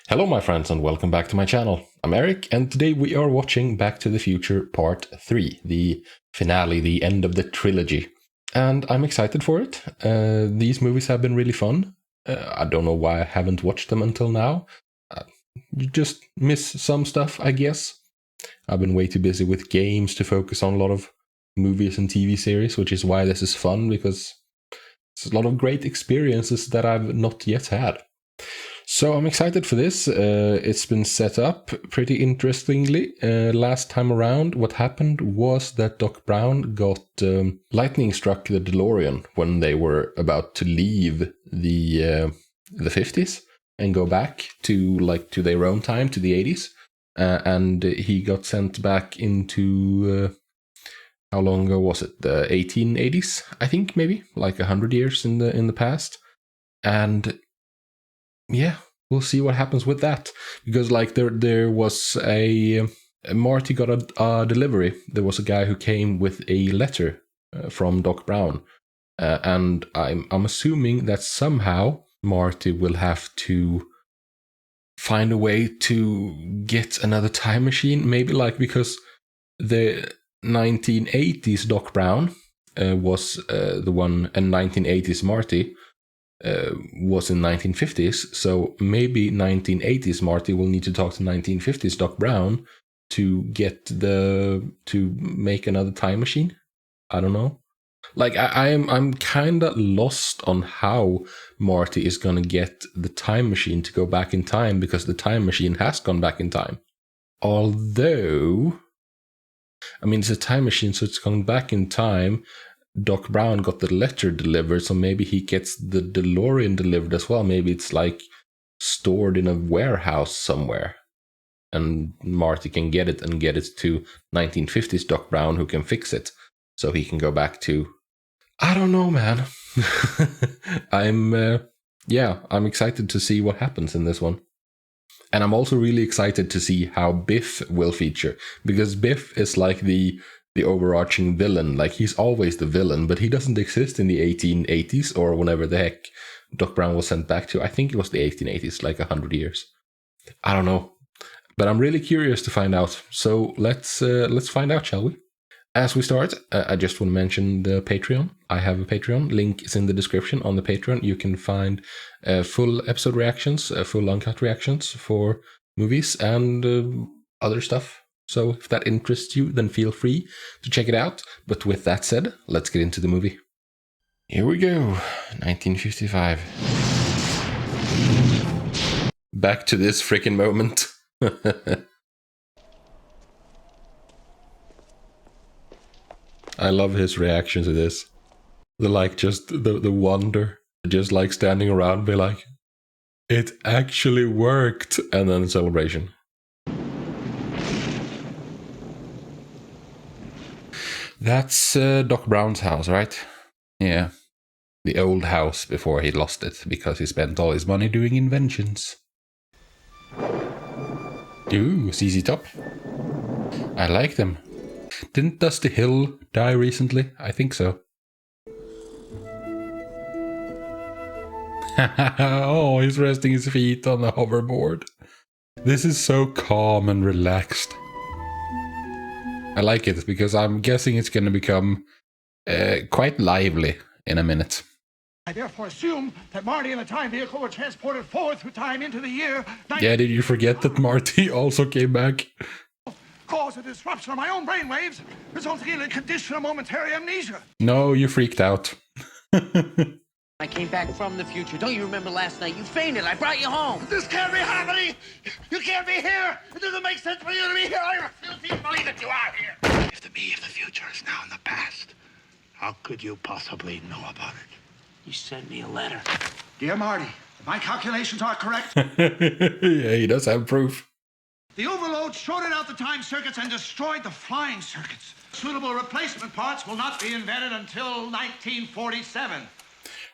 Hello my friends and welcome back to my channel. I'm Eric and today we are watching Back to the Future Part 3, the finale, the end of the trilogy. And I'm excited for it. These movies have been really fun. I don't know why I haven't watched them until now. You just miss some stuff, I guess. I've been way too busy with games to focus on a lot of movies and TV series, which is why this is fun, because it's a lot of great experiences that I've not yet had. So I'm excited for this. It's been set up pretty interestingly. Last time around, what happened was that Doc Brown got lightning struck the DeLorean when they were about to leave the 50s and go back to their own time, to the 80s. And he got sent back into how long ago was it? The 1880s, I think, maybe like 100 years in the past. And yeah, we'll see what happens with that, because there was Marty got a delivery. There was a guy who came with a letter from Doc Brown, and I'm assuming that somehow Marty will have to find a way to get another time machine, maybe because the 1980s Doc Brown was the one, and 1980s Marty was in 1950s, so maybe 1980s Marty will need to talk to 1950s Doc Brown to make another time machine. I don't know. I'm kind of lost on how Marty is gonna get the time machine to go back in time, because the time machine has gone back in time. Although, I mean, it's a time machine, so it's gone back in time. Doc Brown got the letter delivered, so maybe he gets the DeLorean delivered as well. Maybe it's stored in a warehouse somewhere, and Marty can get it and get it to 1950s Doc Brown, who can fix it, so he can go back to... I don't know, man. I'm excited to see what happens in this one. And I'm also really excited to see how Biff will feature, because Biff is the overarching villain. He's always the villain, but he doesn't exist in the 1880s or whenever the heck Doc Brown was sent back to. I think it was the 1880s, 100 years. I don't know, but I'm really curious to find out. So let's find out, shall we? As we start, I just want to mention the Patreon. I have a Patreon. Link is in the description. On the Patreon, you can find full episode reactions, full uncut reactions for movies and other stuff. So if that interests you, then feel free to check it out. But with that said, let's get into the movie. Here we go, 1955. Back to this freaking moment. I love his reaction to this. Just the wonder. Just standing around, be like, it actually worked. And then celebration. That's Doc Brown's house, right? Yeah. The old house before he lost it, because he spent all his money doing inventions. Ooh, ZZ Top. I like them. Didn't Dusty Hill die recently? I think so. Oh, he's resting his feet on the hoverboard. This is so calm and relaxed. I like it, because I'm guessing it's going to become quite lively in a minute. I therefore assume that Marty and the time vehicle were transported forward through time into the year... Yeah, did you forget that Marty also came back? Cause a disruption of my own brainwaves, resulting in a condition of momentary amnesia. No, you freaked out. I came back from the future. Don't you remember last night? You fainted. I brought you home. This can't be happening! You can't be here! It doesn't make sense for you to be here! I refuse to even believe that you are here! If the me of the future is now in the past, how could you possibly know about it? You sent me a letter. Dear Marty, if my calculations are correct... Yeah, he does have proof. The overload shorted out the time circuits and destroyed the flying circuits. Suitable replacement parts will not be invented until 1947.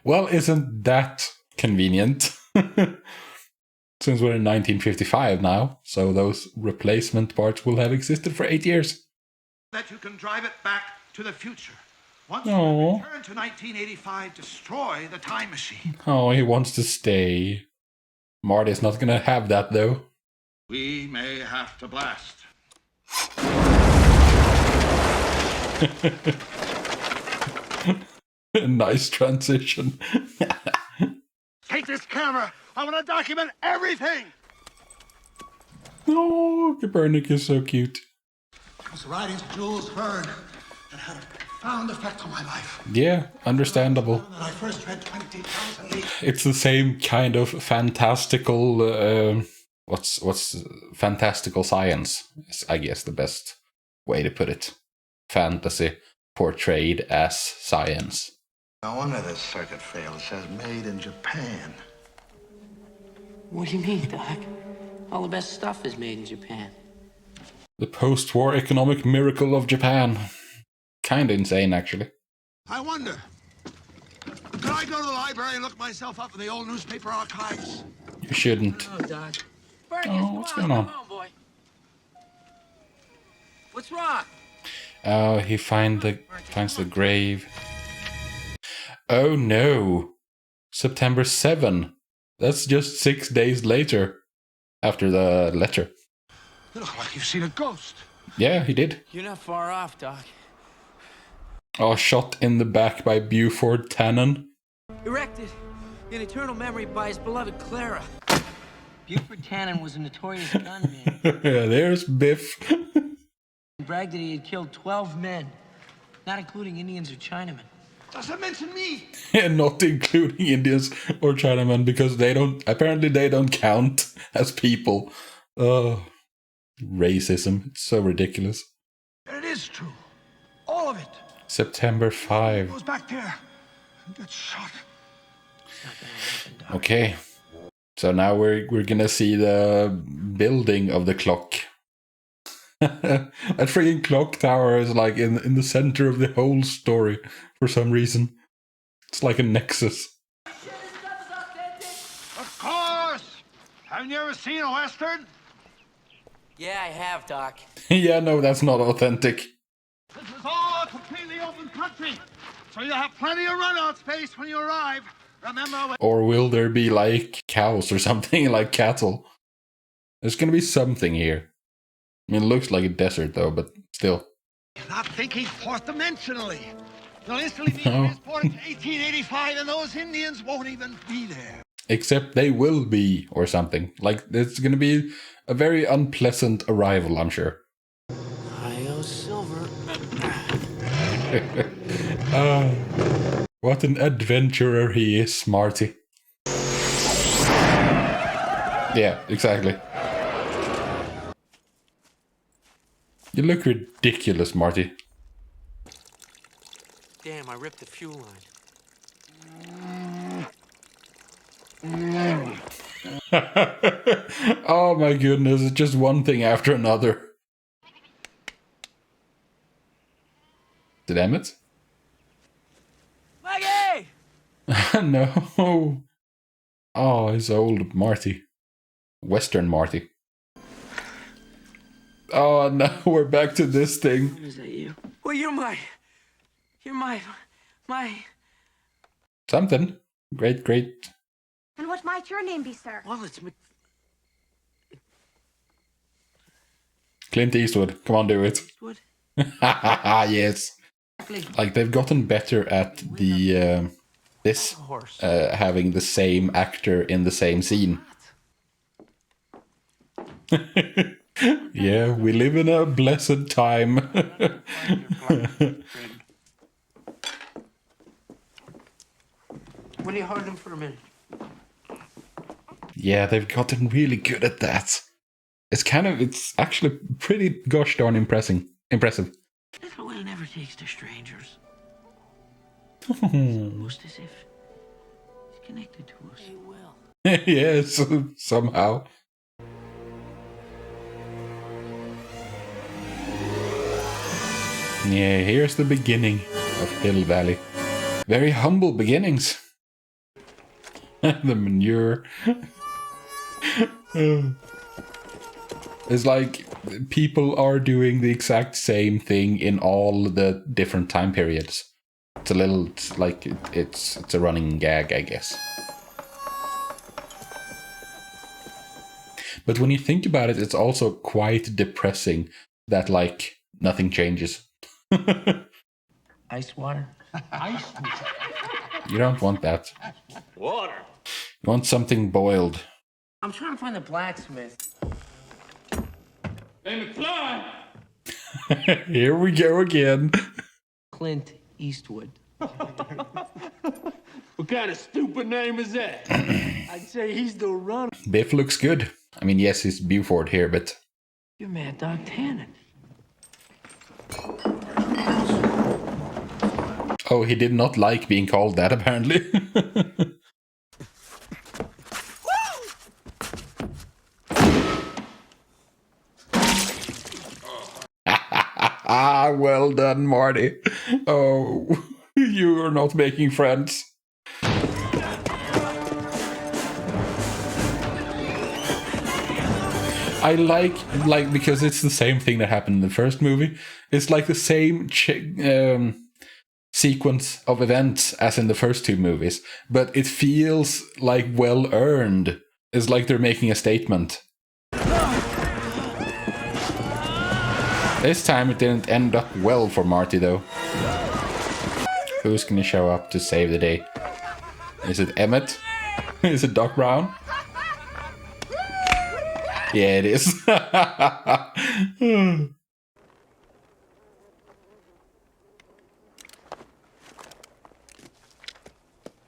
Well, isn't that convenient? Since we're in 1955 now, so those replacement parts will have existed for 8 years. That you can drive it back to the future. Once you return to 1985, destroy the time machine. Oh, he wants to stay. Marty's not gonna have that though. We may have to blast. Nice transition. Take this camera. I want to document everything. Oh, Copernicus is so cute. Those writings of Jules Verne that had a profound effect on my life. Yeah, understandable. When I first read 20,000 Leagues. It's the same kind of fantastical. What's fantastical science? Is, I guess, the best way to put it. Fantasy portrayed as science. No wonder this circuit failed. It says made in Japan. What do you mean, Doc? All the best stuff is made in Japan. The post-war economic miracle of Japan. Kinda insane, actually. I wonder. Could I go to the library and look myself up in the old newspaper archives? You shouldn't. Oh, Doc. Oh, what's going on? Come on, boy. What's wrong? Oh, he finds the grave. Oh no! September 7. That's just 6 days later. After the letter. You look like you've seen a ghost. Yeah, he did. You're not far off, Doc. Oh, shot in the back by Buford Tannen. Erected in eternal memory by his beloved Clara. Buford Tannen was a notorious gunman. Yeah, there's Biff. He bragged that he had killed 12 men, not including Indians or Chinamen. Doesn't mention me. And not including Indians or Chinamen, because apparently they don't count as people. Oh, racism. It's so ridiculous. And it is true. All of it. September 5. Goes back there and gets shot. Okay. So now we're gonna see the building of the clock. That freaking clock tower is like in the center of the whole story for some reason. It's like a nexus. Of course. Haven't you ever seen a Western? Yeah, I have, Doc. Yeah, no, that's not authentic. This is all a completely open country. So you have plenty of runout space when you arrive. Remember... Or will there be like cows or something, like cattle? There's gonna be something here. I mean, it looks like a desert though, but still. You're not thinking fourth dimensionally. You'll instantly be No. transported to 1885 and those Indians won't even be there. Except they will be, or something. Like, it's gonna be a very unpleasant arrival, I'm sure. Io Silver. What an adventurer he is, Marty. Yeah, exactly. You look ridiculous, Marty. Damn, I ripped the fuel line. Oh my goodness, it's just one thing after another. Did Emmett? Maggie! No. Oh, it's old Marty. Western Marty. Oh no, we're back to this thing. Is that you? Well, you're my... Something. Great. And what might your name be, sir? Well, it's... Clint Eastwood. Come on, do it. What? Yes. Like, they've gotten better at the Horse. having the same actor in the same scene. Yeah, we live in a blessed time. When you hold him for a minute. Yeah, they've gotten really good at that. It's actually pretty gosh darn impressive. That's what he never takes to strangers. Almost as if he's connected to us. He will. Yes, somehow. Yeah, here's the beginning of Hill Valley. Very humble beginnings. The manure. It's like people are doing the exact same thing in all the different time periods. It's a little like it's a running gag, I guess. But when you think about it, it's also quite depressing that, like, nothing changes. Ice water? Ice. You don't want that. Water. You want something boiled. I'm trying to find the blacksmith. Hey, McFly. Here we go again. Clint Eastwood. What kind of stupid name is that? I'd say he's the runner. Biff looks good. I mean, yes, it's Buford here, but... You're Mad Dog Tannen. Oh, he did not like being called that, apparently. Ah, well done, Marty. Oh, you are not making friends. I like because it's the same thing that happened in the first movie. It's like the same sequence of events as in the first two movies, but it feels like well earned. It's like they're making a statement. This time it didn't end up well for Marty, though. Who's gonna show up to save the day? Is it Emmett? Is it Doc Brown? Yeah, it is.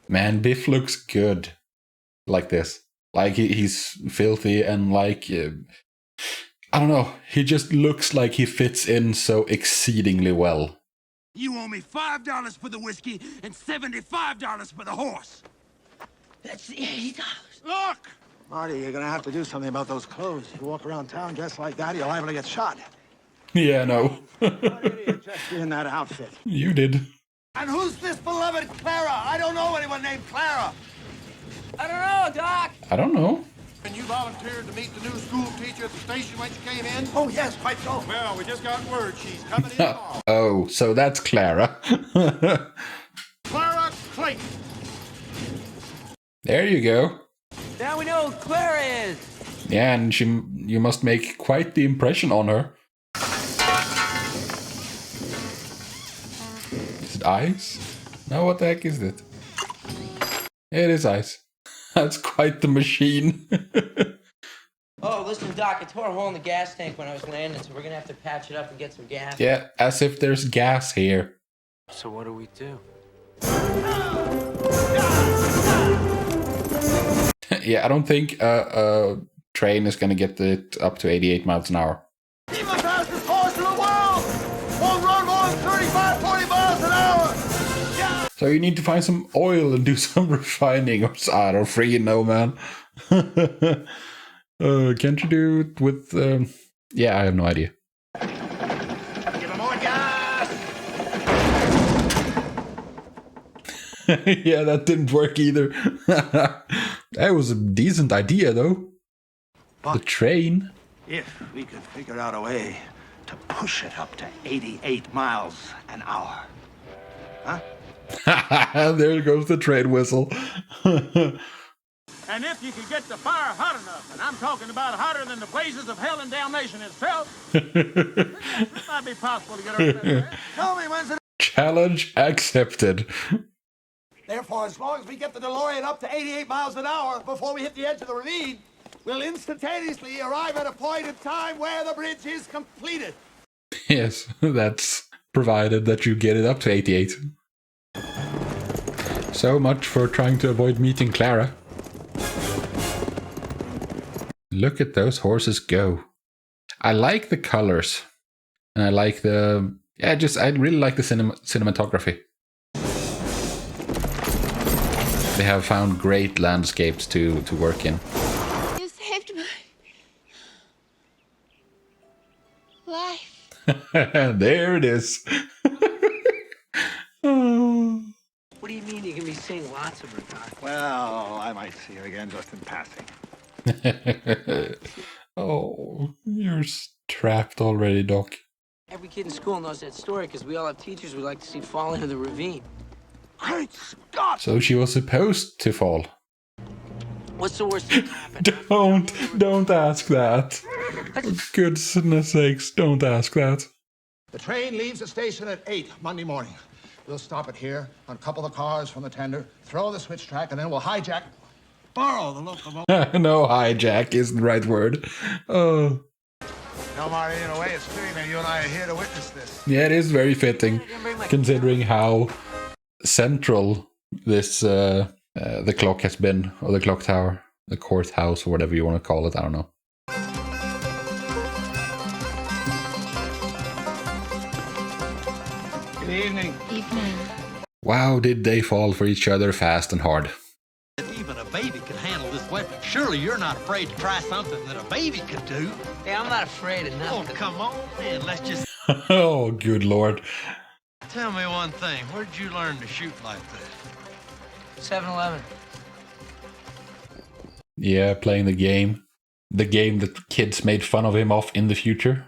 Man, Biff looks good like this. Like he's filthy and like... I don't know. He just looks like he fits in so exceedingly well. You owe me $5 for the whiskey and $75 for the horse. That's $80. Look! Marty, you're gonna have to do something about those clothes. You walk around town dressed like that, you're liable to get shot. Yeah, no. What idiot dressed you in that outfit? You did. And who's this beloved Clara? I don't know anyone named Clara. I don't know, Doc. I don't know. And you volunteered to meet the new school teacher at the station when she came in? Oh, yes, quite so. Well, we just got word she's coming in tomorrow. Oh, so that's Clara. Clara Clayton. There you go. Now we know who Clara is. Yeah, and you must make quite the impression on her. Is it ice? No, what the heck is it? It is ice. That's quite the machine. Oh, listen, Doc, I tore a hole in the gas tank when I was landing, so we're gonna have to patch it up and get some gas. Yeah, as if there's gas here. So what do we do? Yeah, I don't think a train is gonna get it up to 88 miles an hour. He's the fastest horse in the world! Won't run more than 35, 40 miles an hour! Yeah! So you need to find some oil and do some refining, or I don't freaking know, man. Can't you do it with... Yeah, I have no idea. Give him more gas! Yeah, that didn't work either. That was a decent idea, though. What? The train. If we could figure out a way to push it up to 88 miles an hour. Huh? There goes the train whistle. And if you could get the fire hot enough, and I'm talking about hotter than the blazes of hell and damnation itself, it might be possible to get over that. Tell me when's it... Challenge accepted. Therefore, as long as we get the DeLorean up to 88 miles an hour before we hit the edge of the ravine, we'll instantaneously arrive at a point in time where the bridge is completed. Yes, that's provided that you get it up to 88. So much for trying to avoid meeting Clara. Look at those horses go. I like the colors. And I like the... Yeah, I really like the cinematography. They have found great landscapes to work in. You saved my life. There it is. Oh. What do you mean you're gonna be seeing lots of her, Doc? Well, I might see her again just in passing. Oh, you're trapped already, Doc. Every kid in school knows that story because we all have teachers we like to see fall into the ravine. Great Scott! So she was supposed to fall. What's the worst that can happen? Don't ask that. For goodness sakes, don't ask that. The train leaves the station at 8 Monday morning. We'll stop it here, uncouple the cars from the tender, throw the switch track, and then we'll borrow the locomotive. No, hijack isn't the right word. Oh. No, Marty, in a way, it's fitting that you and I are here to witness this. Yeah, it is very fitting, considering how central this the clock has been, or the clock tower, the courthouse, or whatever you want to call it. I don't know. Good evening. Evening. Wow, did they fall for each other fast and hard. Even a baby can handle this weapon. Surely you're not afraid to try something that a baby could do. Hey, I'm not afraid of Oh, nothing. come on, man. Let's just Oh, good lord. tell me one thing. Where did you learn to shoot like this? 7-Eleven. Yeah, playing the game. The game that kids made fun of him off in the future.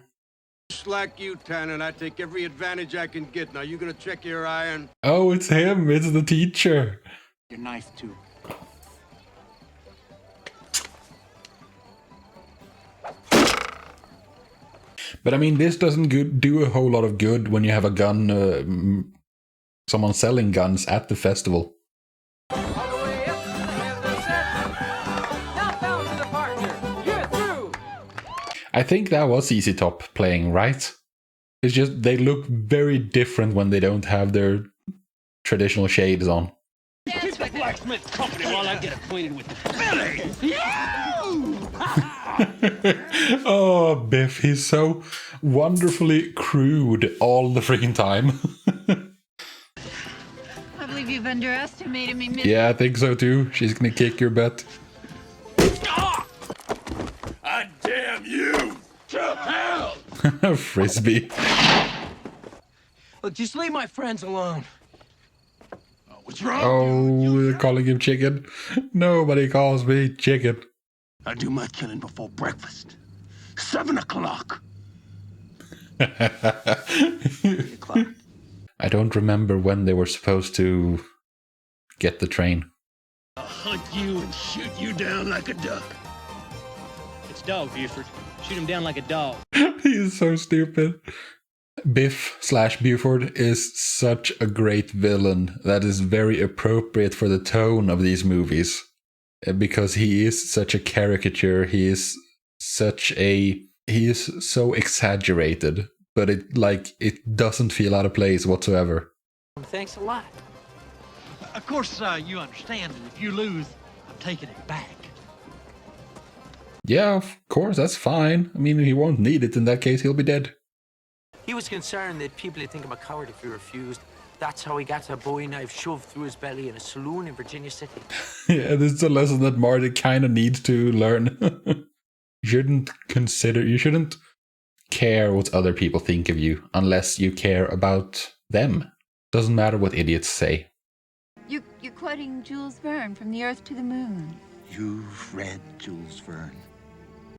Just like you, Tannen, I take every advantage I can get. Now, you gonna check your iron? Oh, it's him. It's the teacher. Your knife, too. But I mean, this doesn't do a whole lot of good when you have a gun, someone selling guns at the festival. I think that was Easy Top playing, right? It's just they look very different when they don't have their traditional shades on. Keep the blacksmith company while I get acquainted with Billy. Oh, Biff, he's so wonderfully crude all the freaking time. I believe you've underestimated me, Miss. Yeah, I think so too. She's gonna kick your butt. I damn you to hell! Frisbee. Look, just leave my friends alone. What's wrong? Oh, they're calling him chicken. Nobody calls me chicken. I do my killing before breakfast. 7 o'clock. I don't remember when they were supposed to get the train. I'll hunt you and shoot you down like a duck. It's dog, Buford. Shoot him down like a dog. He's so stupid. Biff/Buford is such a great villain that is very appropriate for the tone of these movies. Because he is such a caricature, he is so exaggerated, but it doesn't feel out of place whatsoever. Thanks a lot. Of course, you understand that if you lose, I'm taking it back. Yeah, of course, that's fine. I mean, he won't need it. In that case, he'll be dead. He was concerned that people would think him a coward if he refused. That's how he got a Bowie knife shoved through his belly in a saloon in Virginia City. Yeah, this is a lesson that Marty kind of needs to learn. You shouldn't care what other people think of you unless you care about them. Doesn't matter what idiots say. You're quoting Jules Verne from The Earth to the Moon. You've read Jules Verne.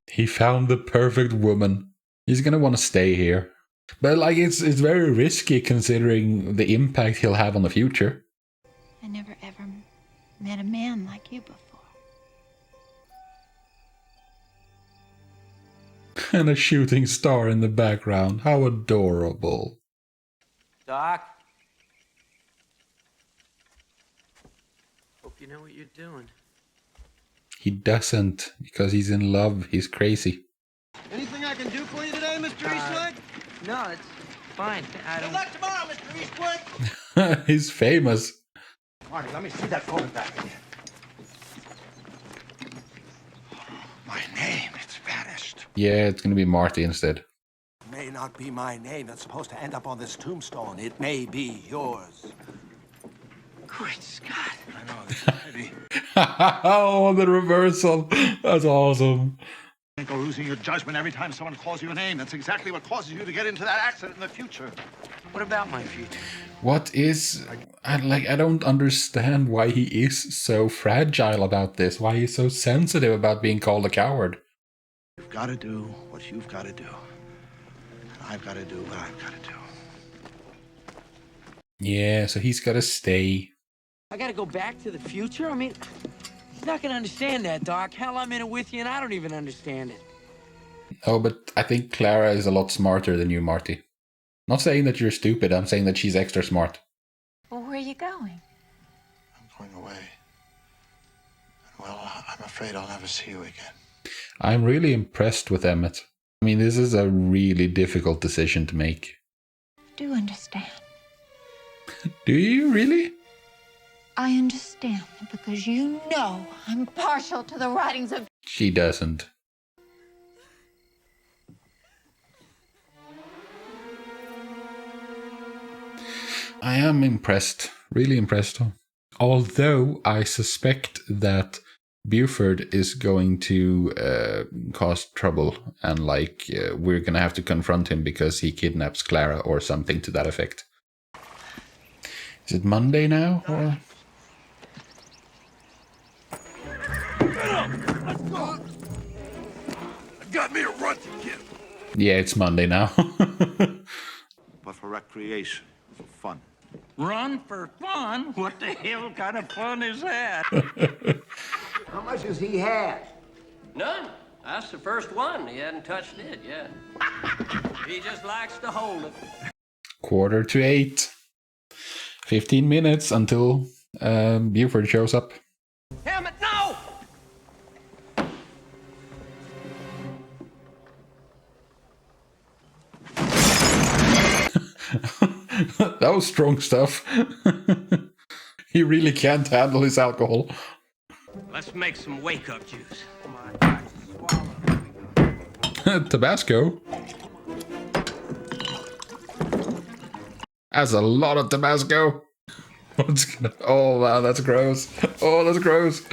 He found the perfect woman. He's gonna want to stay here. But it's very risky considering the impact he'll have on the future. I never ever met a man like you before. And a shooting star in the background. How adorable. Doc? Hope you know what you're doing. He doesn't, because he's in love. He's crazy. Anything I can do for you today, Mr. Eastwood? No, it's fine. I Good don't... luck tomorrow, Mr. Eastwood. He's famous. Marty, let me see that photograph again. My name, it's vanished. Yeah, it's gonna be Marty instead. It may not be my name that's supposed to end up on this tombstone. It may be yours. Great Scott. I know, this is heavy. Oh, the reversal. That's awesome. You go losing your judgment every time someone calls you a name. That's exactly what causes you to get into that accident in the future. What about my future? What is... I don't understand why he is so fragile about this. Why he's so sensitive about being called a coward. You've got to do what you've got to do. And I've got to do what I've got to do. Yeah, so he's gotta stay. I gotta go back to the future? I mean, He's not gonna understand that, Doc. Hell, I'm in it with you, and I don't even understand it. Oh, but I think Clara is a lot smarter than you, Marty. Not saying that you're stupid, I'm saying that she's extra smart. Well, where are you going? I'm going away. Well, I'm afraid I'll never see you again. I'm really impressed with Emmett. I mean, this is a really difficult decision to make. I do understand. Do you really? I understand because you know I'm partial to the writings of... She doesn't. I am impressed, really impressed. Although I suspect that Buford is going to cause trouble and we're gonna have to confront him because he kidnaps Clara or something to that effect. Is it Monday now? Or? Let's go. Got me a run to give. Yeah, it's Monday now. But for recreation, for fun. Run for fun? What the hell kind of fun is that? How much has he had? None. That's the first one. He hadn't touched it yet. He just likes to hold it. 7:45. 15 minutes until Buford shows up. Emmett, no! That was strong stuff. He really can't handle his alcohol. Let's make some wake-up juice. Tabasco. That's a lot of Tabasco. What's gonna... Oh wow, that's gross. Oh, that's gross.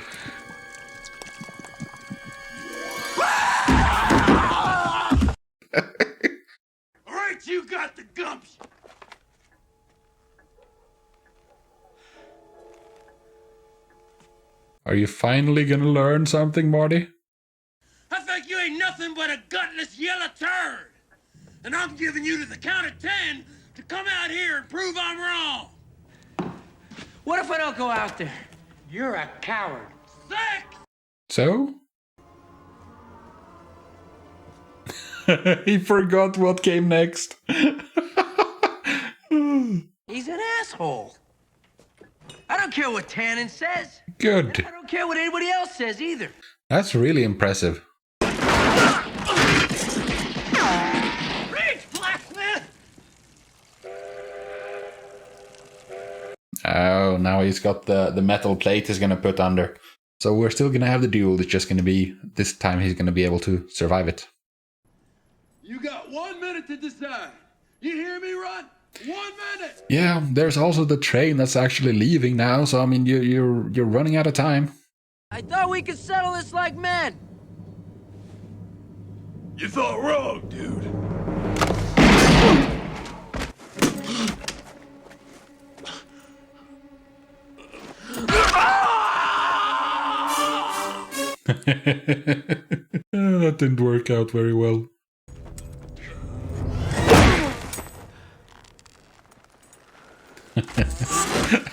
All right, you got the gumption. Are you finally gonna learn something, Marty? I think you ain't nothing but a gutless yellow turd. And I'm giving you to the count of 10 to come out here and prove I'm wrong. What if I don't go out there? You're a coward. 6! So? He forgot what came next. He's an asshole. I don't care what Tannen says. Good. I don't care what anybody else says either. That's really impressive. Reach, blacksmith! Oh, now he's got the metal plate he's gonna put under. So we're still gonna have the duel. It's just gonna be, this time he's gonna be able to survive it. You got 1 minute to decide. You hear me, Ron? 1 minute! Yeah, there's also the train that's actually leaving now, so I mean you're running out of time. I thought we could settle this like men. You thought wrong, dude. That didn't work out very well.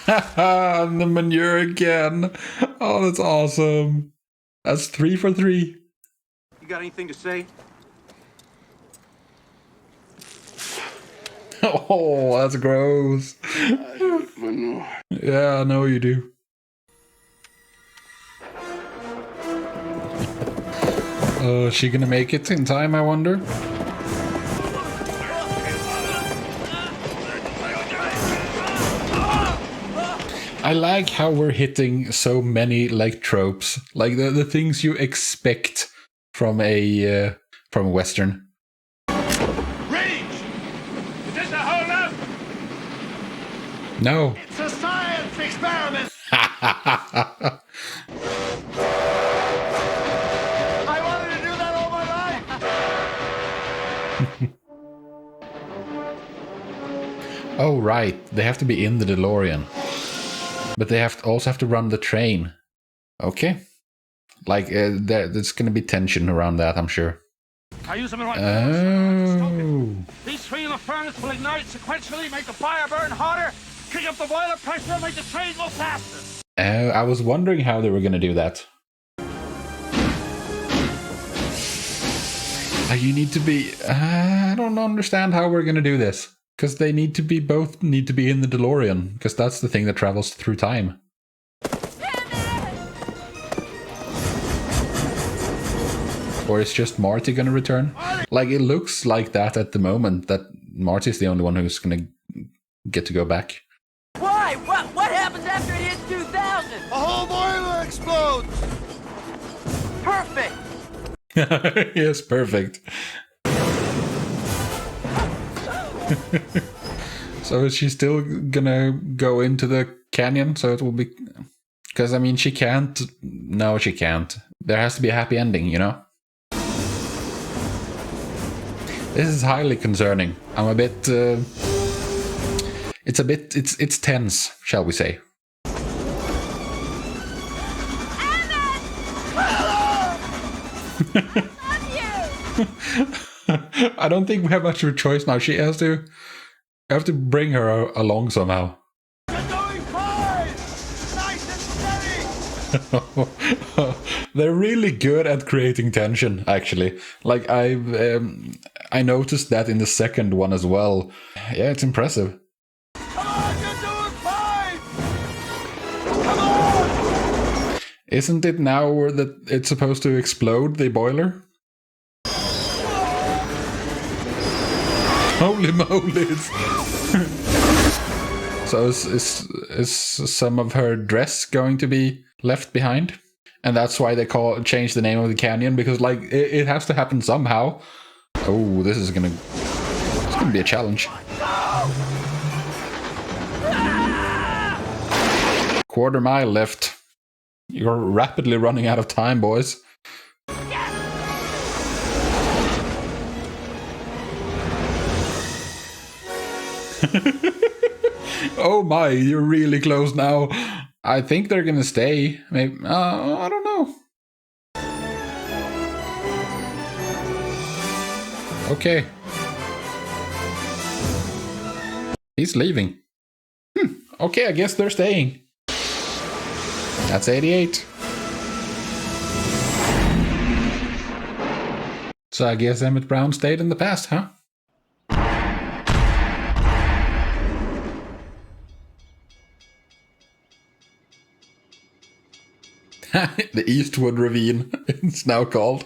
The manure again. Oh, that's awesome. That's 3 for 3. You got anything to say? Oh, that's gross. Yeah, I know you do. Is she gonna make it in time, I wonder? I like how we're hitting so many tropes, like the things you expect from a Western. Range! Is this a hold-up? No. It's a science experiment! I wanted to do that all my life! Oh right, they have to be in the DeLorean. But they also have to run the train. Okay. There's gonna be tension around that, I'm sure. I use them in like Oh. These three in the furnace will ignite sequentially, make the fire burn hotter, kick up the boiler pressure, make the train go faster. I was wondering how they were going to do that. You need to be... I don't understand how we're going to do this. Because they need to be... both need to be in the DeLorean. Because that's the thing that travels through time. Or is just Marty going to return? Like, it looks like that at the moment. That Marty's the only one who's going to get to go back. Why? What happens after it hits 2000? A whole boiler explodes! Perfect! Yes, perfect. So is she still gonna go into the canyon? So it will be... Because, I mean, she can't... No, she can't. There has to be a happy ending, you know? This is highly concerning. I'm a bit... It's tense, shall we say. I don't think we have much of a choice now. She has to... I have to bring her along somehow. You're doing fine! Nice and steady! They're really good at creating tension, actually. Like, I noticed that in the second one as well. Yeah, it's impressive. Come on, you're doing fine! Come on! Isn't it now that it's supposed to explode, the boiler? Holy moly! So is some of her dress going to be left behind? And that's why they change the name of the canyon, because like it has to happen somehow. Oh, this is gonna be a challenge. Quarter mile left. You're rapidly running out of time, boys. Oh my, you're really close now. I think they're gonna stay. Maybe, I don't know. Okay. He's leaving. Okay, I guess they're staying. That's 88. So I guess Emmett Brown stayed in the past, huh? The Eastwood Ravine, it's now called.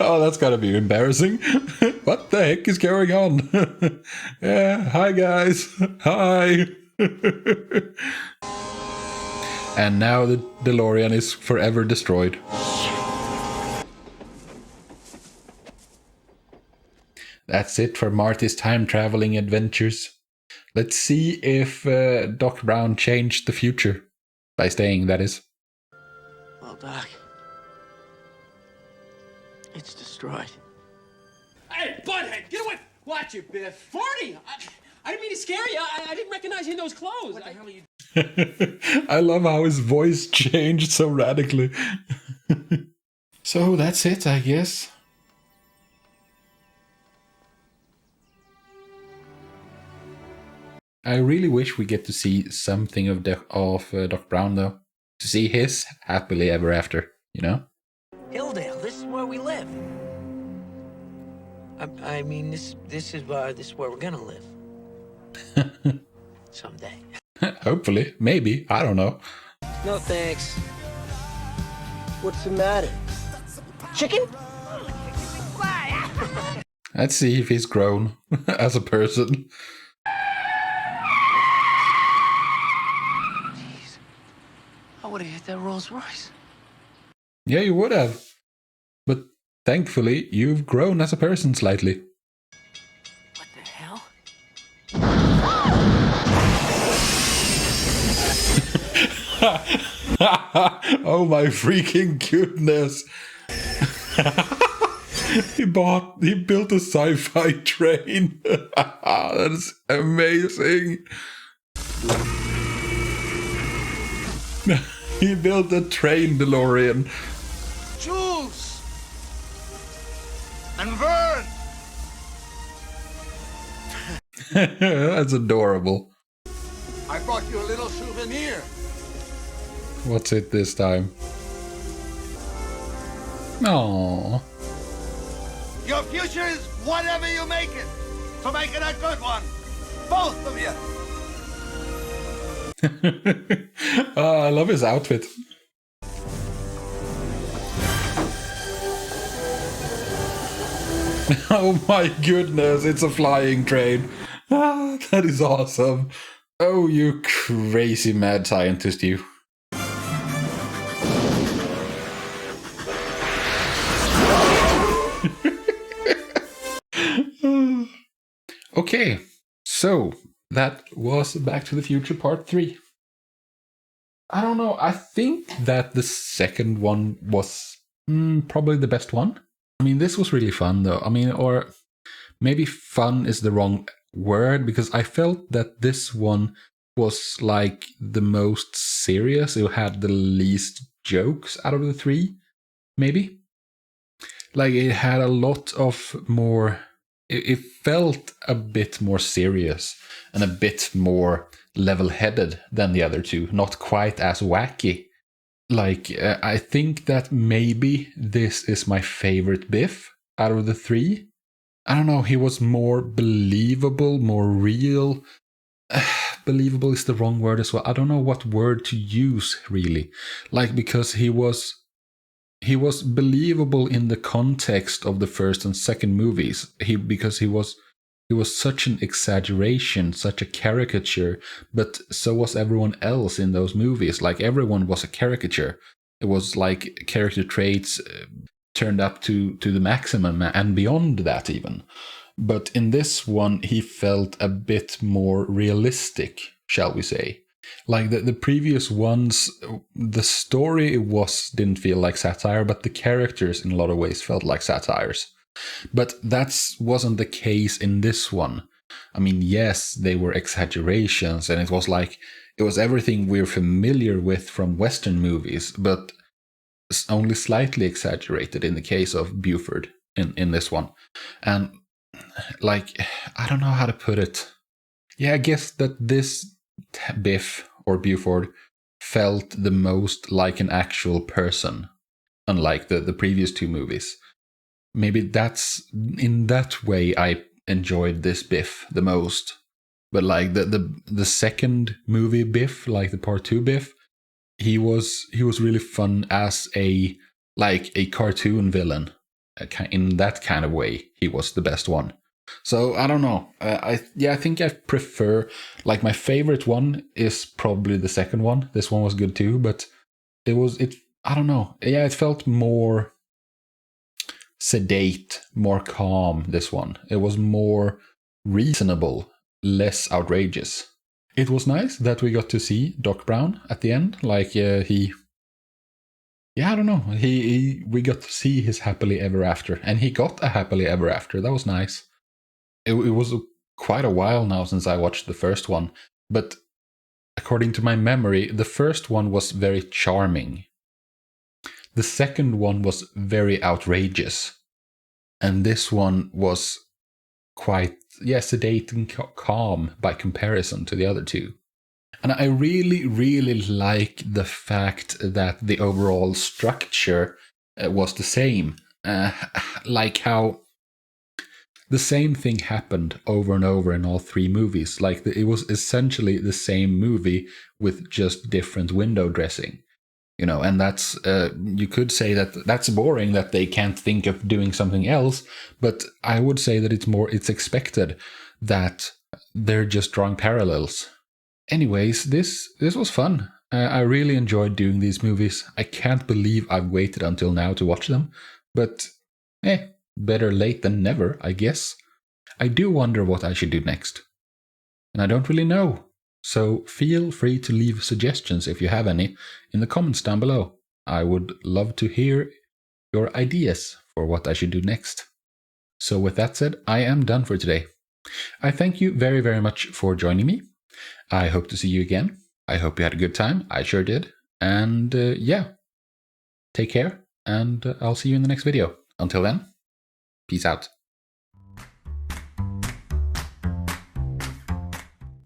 Oh, that's gotta be embarrassing. What the heck is going on? Yeah, hi guys. Hi. And now the DeLorean is forever destroyed. That's it for Marty's time-traveling adventures. Let's see if Doc Brown changed the future. By staying, that is. Well, Doc, it's destroyed. Hey, butthead, get away! Watch it, Biff. 40! I didn't mean to scare you. I didn't recognize you in those clothes. What the hell are you... I love how his voice changed so radically. So that's it, I guess. I really wish we get to see something of Doc Brown, though. To see his happily ever after, you know? Hilldale, this is where we live. I mean, this is where we're gonna live. Someday. Hopefully, maybe, I don't know. No thanks. What's the matter? Chicken? Let's see if he's grown as a person. I would have hit that Rolls Royce. Yeah, you would have. But thankfully, you've grown as a person slightly. What the hell? Oh my freaking goodness. He built a sci-fi train. That is amazing. He built a train DeLorean. Jules! And Vern! That's adorable. I brought you a little souvenir. What's it this time? Aww. Your future is whatever you make it. So make it a good one. Both of you. I love his outfit. Oh my goodness, it's a flying train. Ah, that is awesome. Oh, you crazy mad scientist, you. Okay, so that was Back to the Future Part 3. I don't know, I think that the second one was probably the best one. I mean, this was really fun though. I mean, or maybe fun is the wrong word, because I felt that this one was like the most serious. It had the least jokes out of the three, maybe. Like, it had a lot of more... It felt a bit more serious and a bit more level-headed than the other two. Not quite as wacky. Like, I think that maybe this is my favorite Biff out of the three. I don't know, he was more believable, more real. Believable is the wrong word as well. I don't know what word to use, really. Like, because he was believable in the context of the first and second movies. Because he was such an exaggeration, such a caricature, but so was everyone else in those movies. Like, everyone was a caricature. It was like character traits turned up to the maximum and beyond that even. But in this one, he felt a bit more realistic, shall we say. Like the previous ones, the story didn't feel like satire, but the characters in a lot of ways felt like satires. But that wasn't the case in this one. I mean, yes, they were exaggerations, and it was everything we're familiar with from Western movies, but only slightly exaggerated in the case of Buford in this one. And like, I don't know how to put it. Yeah, I guess that this Biff or Buford felt the most like an actual person, unlike the previous two movies. Maybe that's in that way I enjoyed this Biff the most. But like the second movie Biff, like the Part 2 Biff, he was really fun as a cartoon villain. In that kind of way, he was the best one. So I don't know. I think I prefer, like, my favorite one is probably the second one. This one was good too, but I don't know. Yeah, it felt more sedate, more calm, this one. It was more reasonable, less outrageous. It was nice that we got to see Doc Brown at the end. Like, I don't know. We got to see his happily ever after, and he got a happily ever after. That was nice. It was quite a while now since I watched the first one, but according to my memory, the first one was very charming. The second one was very outrageous, and this one was quite, sedate and calm by comparison to the other two. And I really, really like the fact that the overall structure was the same. Like how the same thing happened over and over in all three movies. Like, it was essentially the same movie with just different window dressing. You know, and that's, you could say that that's boring, that they can't think of doing something else, but I would say that it's expected that they're just drawing parallels. Anyways, this was fun. I really enjoyed doing these movies. I can't believe I've waited until now to watch them, but better late than never, I guess. I do wonder what I should do next, and I don't really know. So feel free to leave suggestions, if you have any, in the comments down below. I would love to hear your ideas for what I should do next. So with that said, I am done for today. I thank you very, very much for joining me. I hope to see you again. I hope you had a good time. I sure did. And take care, and I'll see you in the next video. Until then, peace out.